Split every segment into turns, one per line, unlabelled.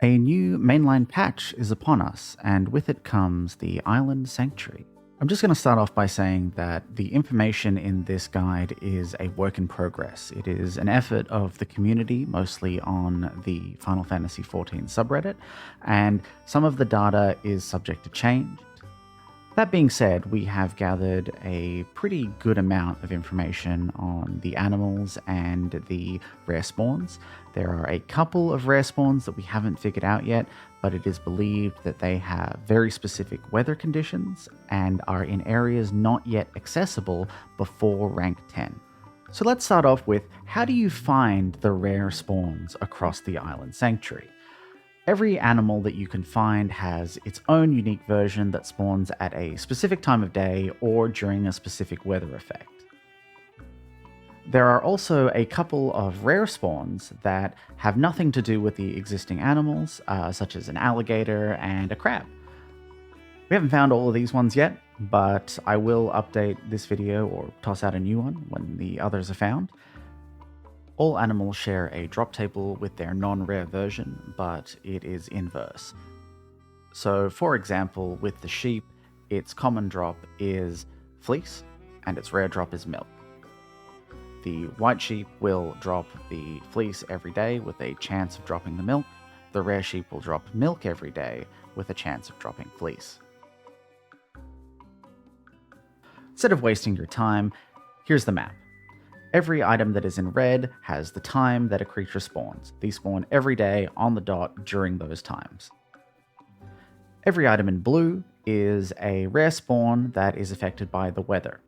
A new mainline patch is upon us, and with it comes the Island Sanctuary. I'm just going to start off by saying that the information in this guide is a work in progress. It is an effort of the community, mostly on the Final Fantasy XIV subreddit, and some of the data is subject to change. That being said, we have gathered a pretty good amount of information on the animals and the rare spawns. There are a couple of rare spawns that we haven't figured out yet, but it is believed that they have very specific weather conditions and are in areas not yet accessible before rank 10. So let's start off with, how do you find the rare spawns across the Island Sanctuary? Every animal that you can find has its own unique version that spawns at a specific time of day or during a specific weather effect. There are also a couple of rare spawns that have nothing to do with the existing animals, such as an alligator and a crab. We haven't found all of these ones yet, but I will update this video or toss out a new one when the others are found. All animals share a drop table with their non-rare version, but it is inverse. So for example, with the sheep, its common drop is fleece, and its rare drop is milk. The white sheep will drop the fleece every day with a chance of dropping the milk. The rare sheep will drop milk every day with a chance of dropping fleece. Instead of wasting your time, here's the map. Every item that is in red has the time that a creature spawns. These spawn every day on the dot during those times. Every item in blue is a rare spawn that is affected by the weather.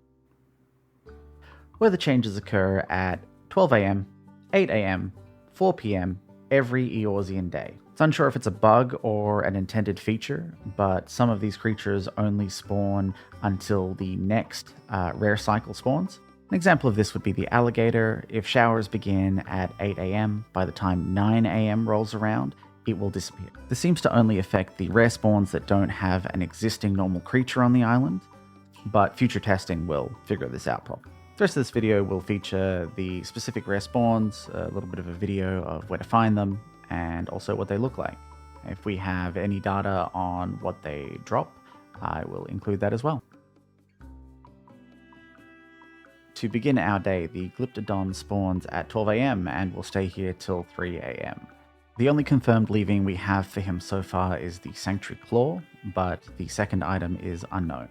Weather changes occur at 12 AM, 8 AM, 4 PM every Eorzean day. It's unsure if it's a bug or an intended feature, but some of these creatures only spawn until the next rare cycle spawns. An example of this would be the alligator. If showers begin at 8 AM, by the time 9 AM rolls around, it will disappear. This seems to only affect the rare spawns that don't have an existing normal creature on the island, but future testing will figure this out properly. The rest of this video will feature the specific rare spawns, a little bit of a video of where to find them, and also what they look like. If we have any data on what they drop, I will include that as well. To begin our day, the Glyptodon spawns at 12 AM and will stay here till 3 AM. The only confirmed leaving we have for him so far is the Sanctuary Claw, but the second item is unknown.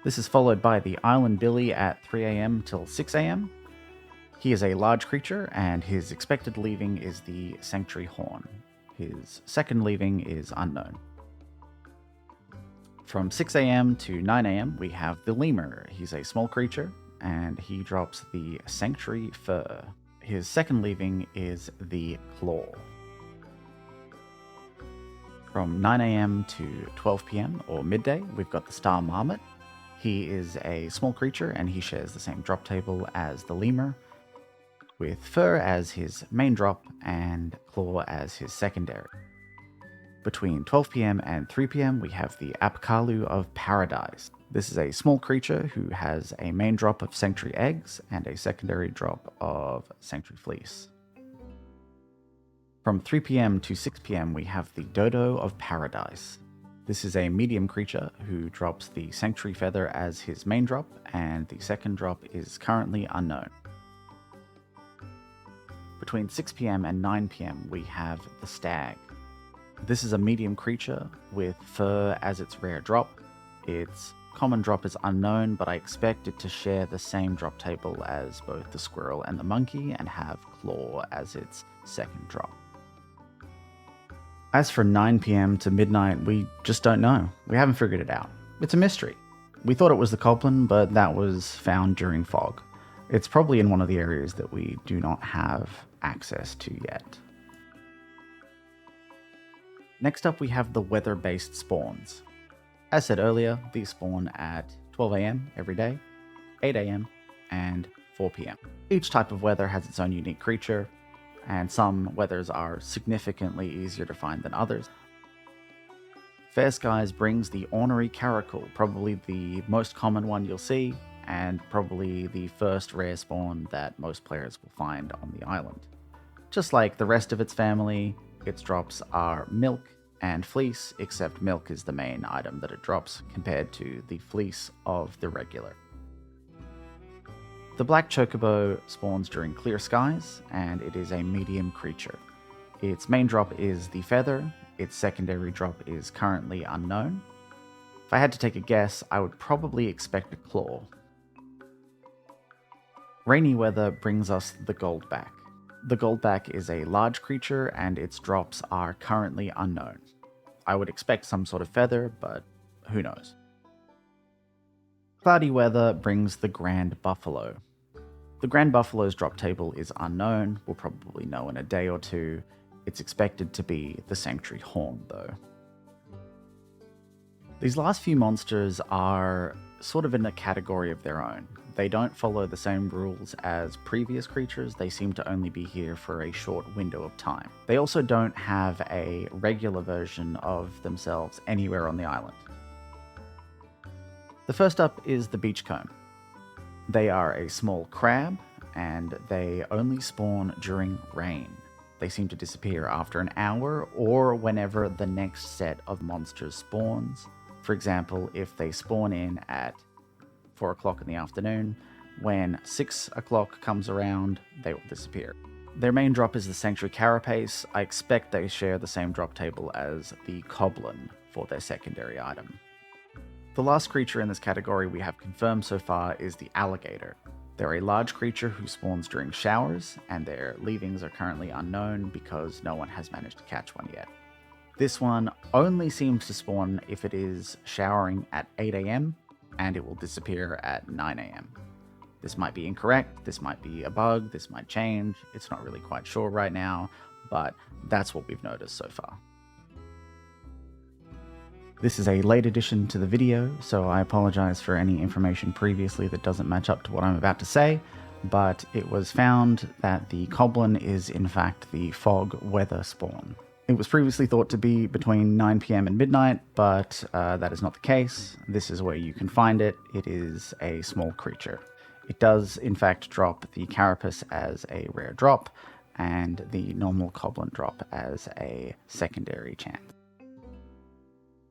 This is followed by the Island Billy at 3 AM till 6 AM. He is a large creature, and his expected leaving is the Sanctuary Horn. His second leaving is unknown. From 6 AM to 9 AM, we have the Lemur. He's a small creature, and he drops the Sanctuary Fur. His second leaving is the Claw. From 9 AM to 12 PM, or midday, we've got the Star Marmot. He is a small creature, and he shares the same drop table as the Lemur, with Fur as his main drop and Claw as his secondary. Between 12 PM and 3 PM, we have the Apkalu of Paradise. This is a small creature who has a main drop of Sanctuary Eggs and a secondary drop of Sanctuary Fleece. From 3 PM to 6 PM, we have the Dodo of Paradise. This is a medium creature who drops the Sanctuary Feather as his main drop, and the second drop is currently unknown. Between 6 PM and 9 PM, we have the Stag. This is a medium creature with Fur as its rare drop. Its common drop is unknown, but I expect it to share the same drop table as both the Squirrel and the Monkey and have Claw as its second drop. As for 9 PM to midnight, we just don't know. We haven't figured it out. It's a mystery. We thought it was the Coblin, but that was found during fog. It's probably in one of the areas that we do not have access to yet. Next up, we have the weather-based spawns. As said earlier, these spawn at 12 AM every day, 8 AM, and 4 PM. Each type of weather has its own unique creature, and some weathers are significantly easier to find than others. Fair Skies brings the Ornery Caracal, probably the most common one you'll see, and probably the first rare spawn that most players will find on the island. Just like the rest of its family, its drops are milk and fleece, except milk is the main item that it drops compared to the fleece of the regular. The black chocobo spawns during clear skies, and it is a medium creature. Its main drop is the feather, its secondary drop is currently unknown. If I had to take a guess, I would probably expect a claw. Rainy weather brings us the goldback. The goldback is a large creature and its drops are currently unknown. I would expect some sort of feather, but who knows. Cloudy weather brings the grand buffalo. The grand buffalo's drop table is unknown, we'll probably know in a day or two. It's expected to be the sanctuary horn though. These last few monsters are sort of in a category of their own. They don't follow the same rules as previous creatures, they seem to only be here for a short window of time. They also don't have a regular version of themselves anywhere on the island. The first up is the beachcomb. They are a small crab, and they only spawn during rain. They seem to disappear after an hour, or whenever the next set of monsters spawns. For example, if they spawn in at 4 o'clock in the afternoon, when 6 o'clock comes around, they will disappear. Their main drop is the Sanctuary Carapace. I expect they share the same drop table as the Coblin for their secondary item. The last creature in this category we have confirmed so far is the alligator. They're a large creature who spawns during showers, and their leavings are currently unknown because no one has managed to catch one yet. This one only seems to spawn if it is showering at 8 AM, and it will disappear at 9 AM. This might be incorrect, this might be a bug, this might change, it's not really quite sure right now, but that's what we've noticed so far. This is a late addition to the video, so I apologize for any information previously that doesn't match up to what I'm about to say, but it was found that the Coblin is in fact the fog weather spawn. It was previously thought to be between 9 PM and midnight, but that is not the case. This is where you can find it. It is a small creature. It does in fact drop the Carapace as a rare drop, and the normal Coblin drop as a secondary chance.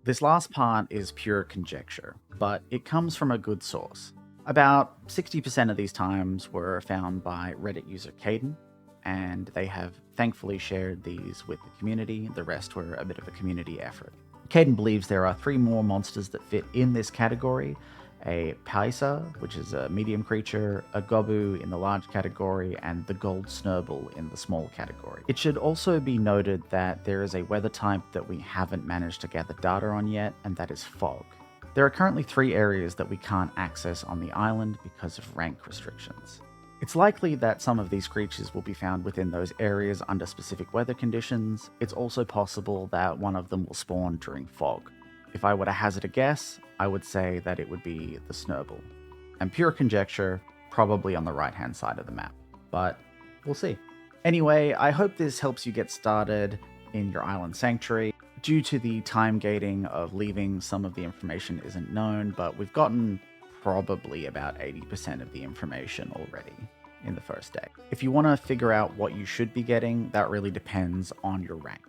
This last part is pure conjecture, but it comes from a good source. About 60% of these times were found by Reddit user Caden, and they have thankfully shared these with the community. The rest were a bit of a community effort. Caden believes there are 3 more monsters that fit in this category: a Paisa, which is a medium creature, a Gobu in the large category, and the Gold Snurble in the small category. It should also be noted that there is a weather type that we haven't managed to gather data on yet, and that is fog. There are currently 3 areas that we can't access on the island because of rank restrictions. It's likely that some of these creatures will be found within those areas under specific weather conditions. It's also possible that one of them will spawn during fog. If I were to hazard a guess, I would say that it would be the Snurble. And pure conjecture, probably on the right-hand side of the map. But we'll see. Anyway, I hope this helps you get started in your island sanctuary. Due to the time gating of leaving, some of the information isn't known, but we've gotten probably about 80% of the information already in the first day. If you want to figure out what you should be getting, that really depends on your rank.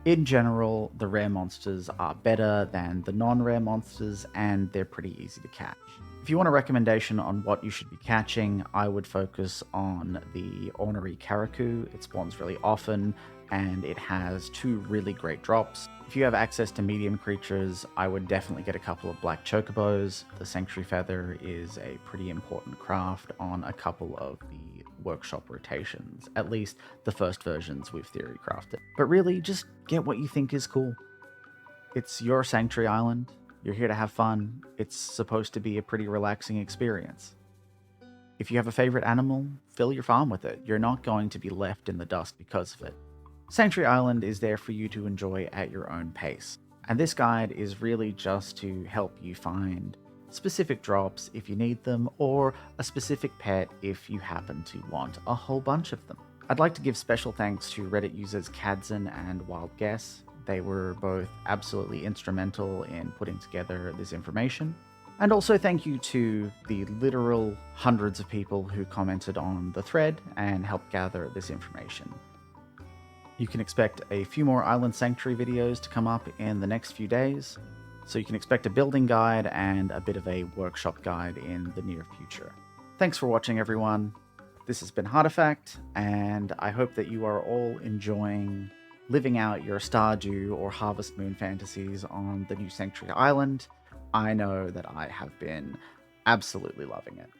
In general, the rare monsters are better than the non-rare monsters, and they're pretty easy to catch. If you want a recommendation on what you should be catching, I would focus on the Ornery Karaku. It spawns really often, and it has 2 really great drops. If you have access to medium creatures, I would definitely get a couple of black chocobos. The Sanctuary Feather is a pretty important craft on a couple of the workshop rotations, at least the first versions we've theory crafted. But really, just get what you think is cool. It's your sanctuary island, you're here to have fun, it's supposed to be a pretty relaxing experience. If you have a favorite animal, fill your farm with it. You're not going to be left in the dust because of it. Sanctuary Island is there for you to enjoy at your own pace, and this guide is really just to help you find specific drops if you need them, or a specific pet if you happen to want a whole bunch of them. I'd like to give special thanks to Reddit users Kadzin and Wild Guess. They were both absolutely instrumental in putting together this information. And also thank you to the literal hundreds of people who commented on the thread and helped gather this information. You can expect a few more Island Sanctuary videos to come up in the next few days, so you can expect a building guide and a bit of a workshop guide in the near future. Thanks for watching, everyone. This has been Artifact, and I hope that you are all enjoying living out your Stardew or Harvest Moon fantasies on the new Sanctuary Island. I know that I have been absolutely loving it.